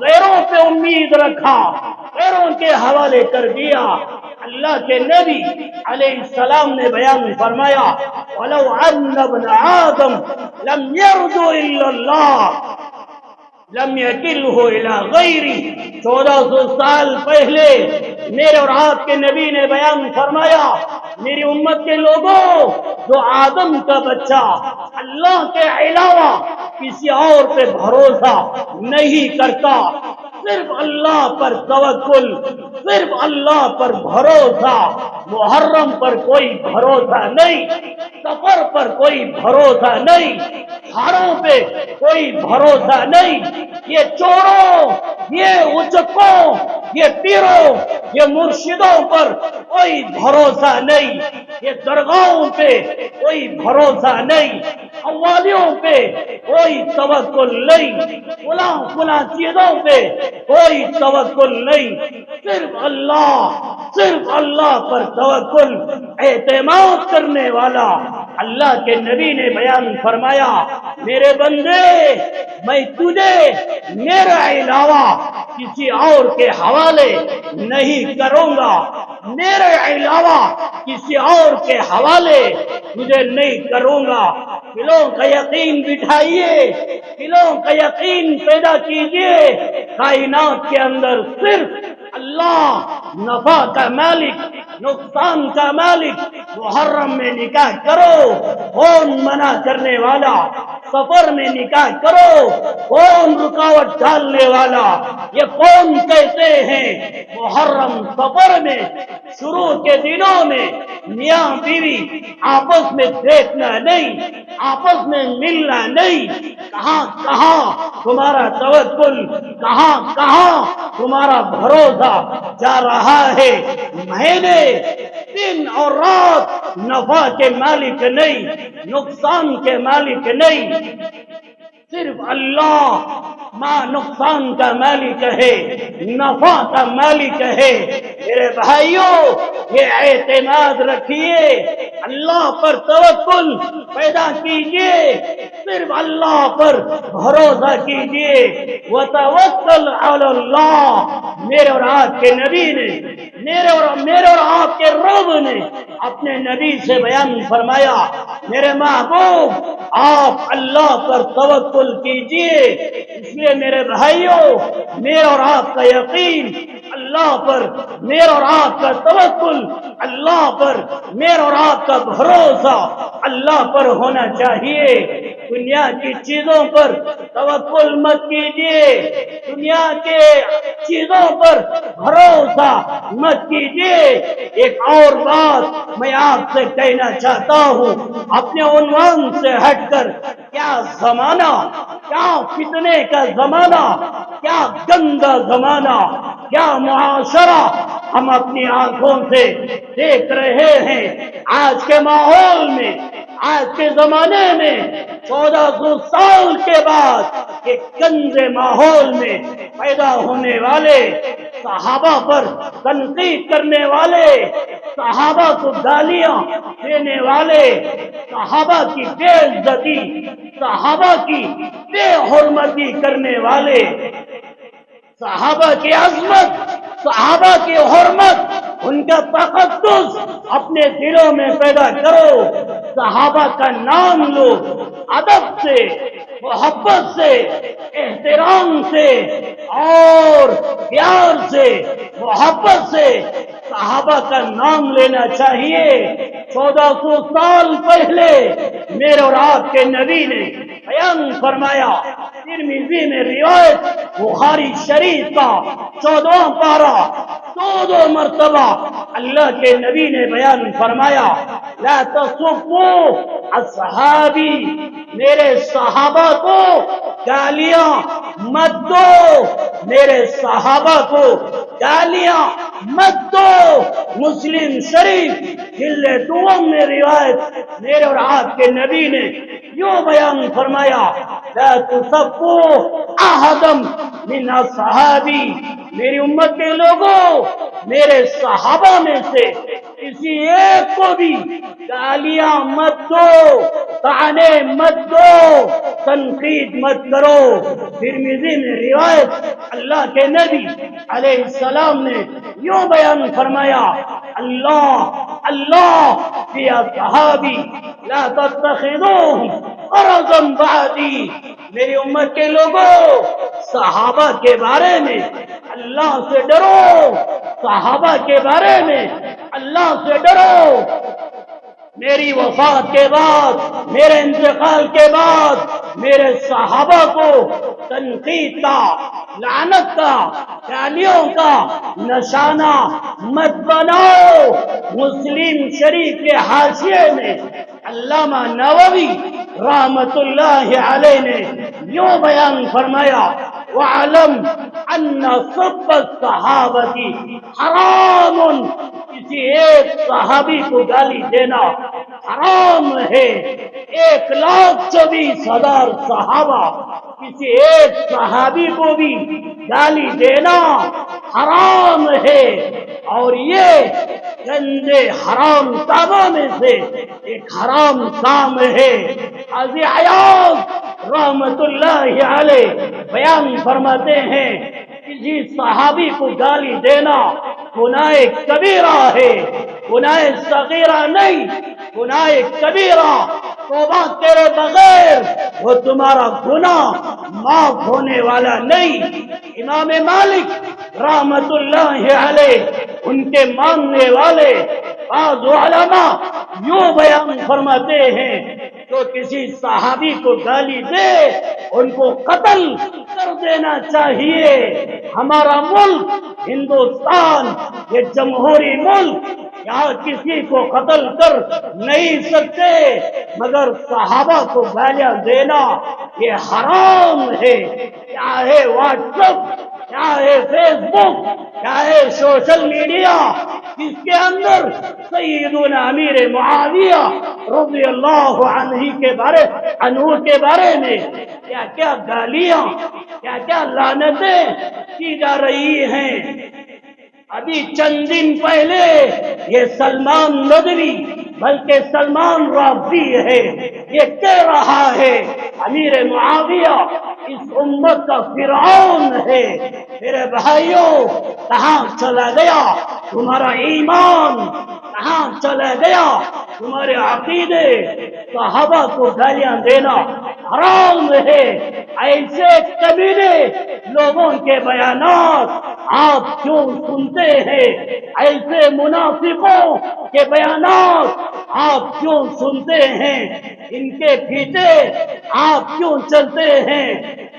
غیروں پہ امید رکھا، غیروں کے حوالے کر دیا۔ اللہ کے نبی علیہ السلام نے بیان فرمایا، وَلَوْ أَنَّ ابْنَ آدَمَ لَمْ يَرْجُ إِلَّا اللَّهَ لم يكلہ الی غیری۔ 1400 سال پہلے میرے اور آپ کے نبی نے بیان فرمایا، میری امت کے لوگوں، جو آدم کا بچہ اللہ کے علاوہ کسی اور پہ بھروسہ نہیں کرتا، صرف اللہ پر توکل، صرف اللہ پر بھروسہ، محرم پر کوئی بھروسہ نہیں، سفر پر کوئی بھروسہ نہیں، ہاروں پہ کوئی بھروسہ نہیں، یہ چوروں، یہ اچکوں، یہ پیروں، یہ مرشدوں پر کوئی بھروسہ نہیں، یہ درگاہوں پہ کوئی بھروسہ نہیں، قوالیوں پہ کوئی توکل نہیں، فلاں چیزوں پہ کوئی توکل نہیں، صرف اللہ پر توکل، اعتماد کرنے والا۔ اللہ کے نبی نے بیان فرمایا، میرے بندے، میں تجھے میرے علاوہ کسی اور کے حوالے نہیں کروں گا، میرے علاوہ کسی اور کے حوالے تجھے نہیں کروں گا۔ دلوں کا یقین بٹھائیے، دلوں کا یقین پیدا کیجئے، کائنات کے اندر صرف اللہ نفع کا مالک، نقصان کا مالک۔ محرم میں نکاح کرو، کون منع کرنے والا؟ سفر میں نکاح کرو، کون رکاوٹ ڈالنے والا؟ یہ کون کہتے ہیں محرم سفر میں، شروع کے دنوں میں میاں بیوی آپس میں دیکھنا نہیں، آپس میں ملنا نہیں؟ کہاں کہاں تمہارا توکل، کہاں کہاں تمہارا بھروسہ جا رہا ہے؟ مہینے، دن اور رات نفع کے مالک نہیں، نقصان کے مالک نہیں، صرف اللہ ماں نقصان کا مالک ہے، نفع کا مالک ہے۔ میرے بھائیوں، یہ اعتماد رکھیے، اللہ پر توکل پیدا کیجئے، صرف اللہ پر بھروسہ کیجئے۔ وَتَوَكَّلْ عَلَى اللَّهِ، میرے اور آپ کے نبی نے، میرے اور آپ کے رب نے اپنے نبی سے بیان فرمایا، میرے محبوب آپ اللہ پر توکل کیجئے۔ اس لیے میرے بھائیوں، میرے اور آپ کا یقین اللہ پر، میرے اور آپ کا توکل اللہ پر، میرے اور آپ کا بھروسہ اللہ پر ہونا چاہیے۔ دنیا کی چیزوں پر توکل مت کیجیے، دنیا کے چیزوں پر بھروسہ مت کیجیے۔ ایک اور بات میں آپ سے کہنا چاہتا ہوں، اپنے عنوان سے ہٹ کر، کیا زمانہ، کیا فتنے کا زمانہ، کیا گندا زمانہ، کیا معاشرہ ہم اپنی آنکھوں سے دیکھ رہے ہیں۔ آج کے ماحول میں، آج کے زمانے میں، 1400 سال کے بعد ایک گندے ماحول میں پیدا ہونے والے، صحابہ پر تنقید کرنے والے، صحابہ کو گالیاں دینے والے، صحابہ کی بے عزتی، صحابہ کی بے حرمتی کرنے والے، صحابہ کی عظمت، صحابہ کی حرمت، ان کا تقدس اپنے دلوں میں پیدا کرو، صحابہ کا نام لو، ادب سے، محبت سے، احترام سے اور پیار سے محبت سے صحابہ کا نام لینا چاہیے۔ 1400 سال پہلے میرے اور آپ کے نبی نے بیان فرمایا، ترمذی میں روایت، بخاری شریف کا 14واں پارہ 14 مرتبہ اللہ کے نبی نے بیان فرمایا، لا تصبوا اصحابی، میرے صحابہ کو گالیاں مت دو، میرے صحابہ کو گالیاں مت دو۔ مسلم شریف جلد دوم میں روایت میرے اور آپ کے نبی نے یوں بیان فرمایا، لا تسبوا احدا من اصحابی، میری امت کے لوگوں، میرے صحابہ میں سے کسی ایک کو بھی گالیاں مت دو، طعنے مت دو، تنقید مت کرو۔ ترمذی میں روایت اللہ کے نبی علیہ السلام نے یوں بیان فرمایا، اللہ اللہ فی اصحابی لا تتخذوهم غرضا بعدی، میری امت کے لوگوں، صحابہ کے بارے میں اللہ سے ڈرو، صحابہ کے بارے میں اللہ سے ڈرو۔ میری وفات کے بعد، میرے انتقال کے بعد میرے صحابہ کو تنقید کا، لعنت کا، گالیوں کا نشانہ مت بناؤ۔ مسلم شریف کے حاشیے میں علامہ نووی رحمت اللہ علیہ نے یوں بیان فرمایا، وَعَلَمْ أَنَّ سُبَّ الصَّحَابَةِ حرام، کسی ایک صحابی کو گالی دینا حرام ہے۔ 1,24,000 صحابہ، کسی ایک صحابی کو بھی گالی دینا حرام ہے، اور یہ گندے حرام کاموں میں سے ایک حرام کام ہے۔ قاضی عیاض رحمت اللہ علیہ بیان فرماتے ہیں، کسی صحابی کو گالی دینا گناہ کبیرہ ہے، گناہ صغیرہ نہیں، گناہ کبیرہ۔ توبہ کرے بغیر وہ تمہارا گناہ معاف ہونے والا نہیں۔ امام مالک رحمت اللہ علیہ، ان کے ماننے والے بعض علماء یوں بیان فرماتے ہیں، جو کسی صحابی کو گالی دے ان کو قتل کر دینا چاہیے۔ ہمارا ملک ہندوستان یہ جمہوری ملک، یہاں کسی کو قتل کر نہیں سکتے، مگر صحابہ کو گالیاں دینا یہ حرام ہے۔ چاہے واٹس ایپ، چاہے فیس بک، چاہے سوشل میڈیا، جس کے اندر سیدنا امیر معاویہ رضی اللہ عنہ کے بارے میں کیا کیا گالیاں، کیا کیا لعنتیں کی جا رہی ہیں۔ ابھی چند دن پہلے یہ سلمان ندوی، بلکہ سلمان رافضی ہے، یہ کہہ رہا ہے امیر معاویہ اس امت کا فرعون ہے۔ میرے بھائیوں، کہاں چلا گیا تمہارا ایمان؟ کہاں چلا گیا تمہارے عقیدے؟ صحابہ کو گالیاں دینا حرام ہے۔ ایسے کمینے لوگوں کے بیانات آپ کیوں سنتے ہیں؟ ایسے منافقوں کے بیانات آپ کیوں سنتے ہیں؟ ان کے پیچھے آپ کیوں چلتے ہیں؟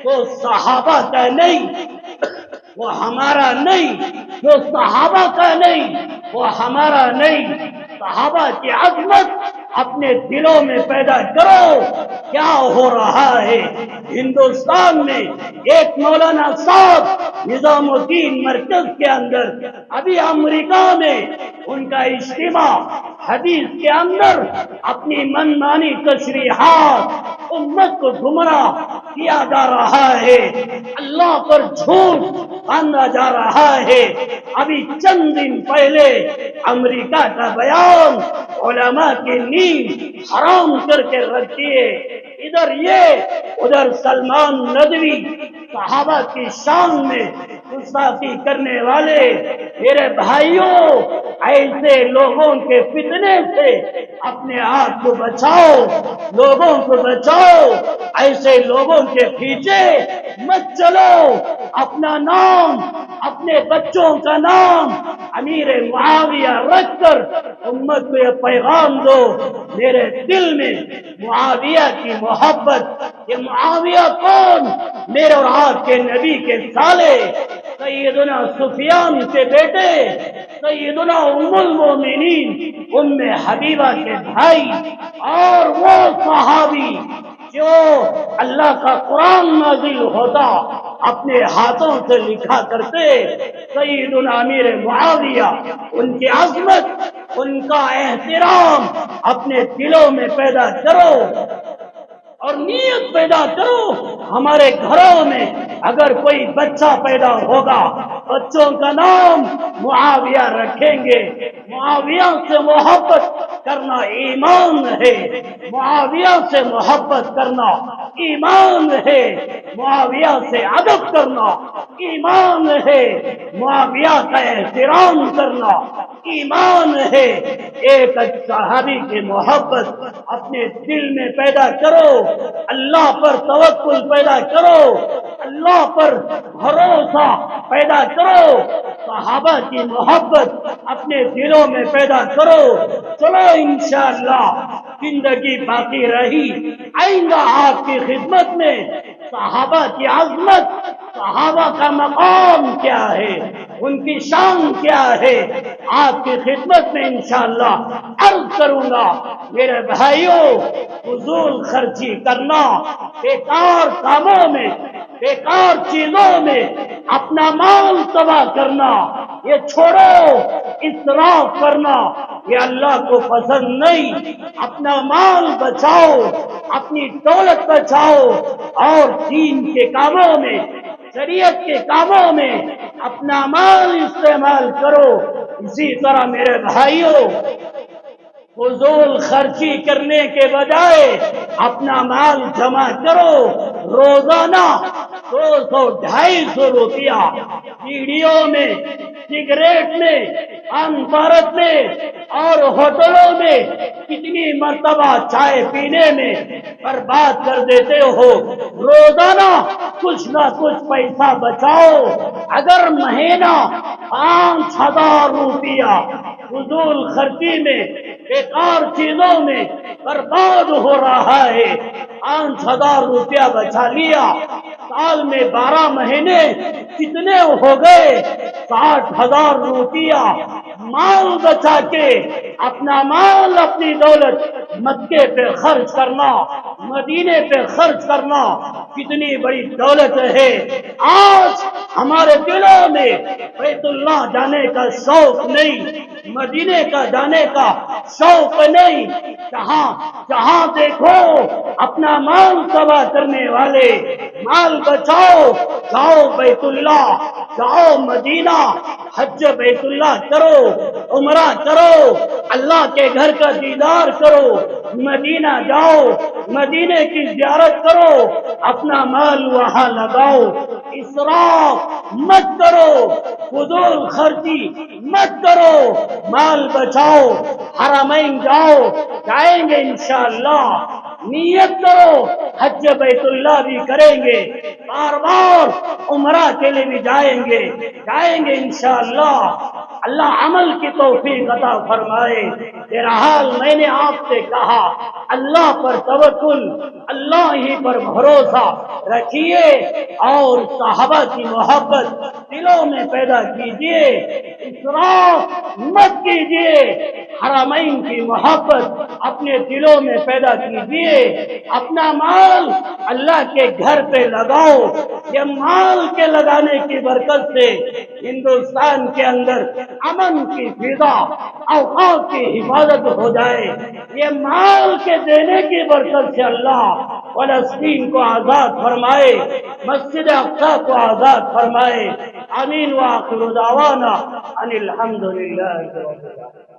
وہ صحابہ کا نہیں، وہ ہمارا نہیں، جو صحابہ کا نہیں وہ ہمارا نہیں۔ صحابہ کی عظمت اپنے دلوں میں پیدا کرو۔ کیا ہو رہا ہے ہندوستان میں؟ ایک مولانا صاحب نظام الدین مرکز کے اندر، ابھی امریکہ میں ان کا اجتماع، حدیث کے اندر اپنی منمانی تشریحات امت کو گمراہ کیا جا رہا ہے، اللہ پر جھوٹ باندھا جا رہا ہے۔ ابھی چند دن پہلے امریکہ کا بیان علماء کی نیند حرام کر کے رکھ دیے، ادھر یہ ادھر سلمان ندوی، صحابہ کی شان میں گستاخی کرنے والے۔ میرے بھائیوں، ایسے لوگوں کے فتنے سے اپنے آپ کو بچاؤ، لوگوں کو بچاؤ۔ ایسے لوگوں کے پیچھے مت چلو اپنا نام، اپنے بچوں کا نام امیر معاویہ رکھ کر امت کو یہ پیغام دو، میرے دل میں معاویہ کی محبت. یہ معاویہ کون؟ میرے اور آپ کے نبی کے سالے، سیدنا سفیان کے بیٹے، سیدنا ام المومنین ام حبیبہ کے بھائی، اور وہ صحابی جو اللہ کا قرآن نازل ہوتا اپنے ہاتھوں سے لکھا کرتے، سیدنا امیر معاویہ. ان کی عظمت، ان کا احترام اپنے دلوں میں پیدا کرو اور نیت پیدا کرو. ہمارے گھروں میں اگر کوئی بچہ پیدا ہوگا، بچوں کا نام معاویہ رکھیں گے. معاویہ سے محبت کرنا ایمان ہے، معاویہ سے محبت کرنا ایمان ہے، معاویہ سے ادب کرنا ایمان ہے، معاویہ کا احترام کرنا ایمان ہے. ایک صحابی کی محبت اپنے دل میں پیدا کرو، اللہ پر توکل پیدا کرو، اللہ پر بھروسہ پیدا کرو، صحابہ کی محبت اپنے دلوں میں پیدا کرو. چلو انشاءاللہ زندگی باقی رہی آئندہ آپ کی خدمت میں صحابہ کی عظمت، صحابہ کا مقام کیا ہے، ان کی شان کیا ہے، آپ کی خدمت میں انشاءاللہ عرض کروں گا. میرے بھائیوں، فضول خرچی کرنا، بیکار کاموں میں، بیکار چیزوں میں اپنا مال تباہ کرنا یہ چھوڑو. اسراف کرنا یہ اللہ کو پسند نہیں. اپنا مال بچاؤ، اپنی دولت بچاؤ، اور دین کے کاموں میں، شریعت کے کاموں میں اپنا مال استعمال کرو. اسی طرح میرے بھائیوں، فضول خرچی کرنے کے بجائے اپنا مال جمع کرو. روزانہ 200-250 روپیہ بیڑیوں میں، سگریٹ میں، پان پارک میں اور ہوٹلوں میں کتنی مرتبہ چائے پینے میں برباد کر دیتے ہو. روزانہ کچھ نہ کچھ پیسہ بچاؤ. اگر مہینہ 5,000 روپیہ فضول خرچی میں، بیکار چیزوں میں برباد ہو رہا ہے، 5,000 روپیہ بچا لیا، سال میں 12 مہینے کتنے ہو گئے؟ 60,000 روپیہ مال بچا کے اپنا مال، اپنی دولت مکے پہ خرچ کرنا، مدینے پہ خرچ کرنا کتنی بڑی دولت ہے. آج ہمارے دلوں میں بیت اللہ جانے کا شوق نہیں، مدینے کا جانے کا شوق نہیں. جہاں جہاں دیکھو اپنا مال تباہ کرنے والے. مال بچاؤ، جاؤ بیت اللہ، جاؤ مدینہ، حج بیت اللہ کرو، عمرہ کرو، اللہ کے گھر کا دیدار کرو، مدینہ جاؤ، مدینے کی زیارت کرو، اپنا مال وہاں لگاؤ. اسراف مت کرو، فضول خرچی مت کرو، مال بچاؤ. حرمین جاؤ، جائیں گے انشاءاللہ. نیت کرو حج بیت اللہ بھی کریں گے، بار بار عمرہ کے لیے بھی جائیں گے انشاءاللہ. اللہ عمل کی توفیق عطا فرمائے. بہرحال میں نے آپ سے کہا اللہ پر توکل، اللہ ہی پر بھروسہ رکھیے اور صحابہ کی محبت دلوں میں پیدا کیجیے. اسراف مت کیجیے. حرمین کی محبت اپنے دلوں میں پیدا کیجیے. اپنا مال اللہ کے گھر پہ لگاؤ. یہ مال کے لگانے کی برکت سے ہندوستان کے اندر امن کی فضا، اوقات کی حفاظت ہو جائے. یہ مال کے دینے کی برکت سے اللہ فلسطین کو آزاد فرمائے، مسجد اقصی کو آزاد فرمائے. آمین. وآخر دعوانا ان الحمد للہ رب العالمین.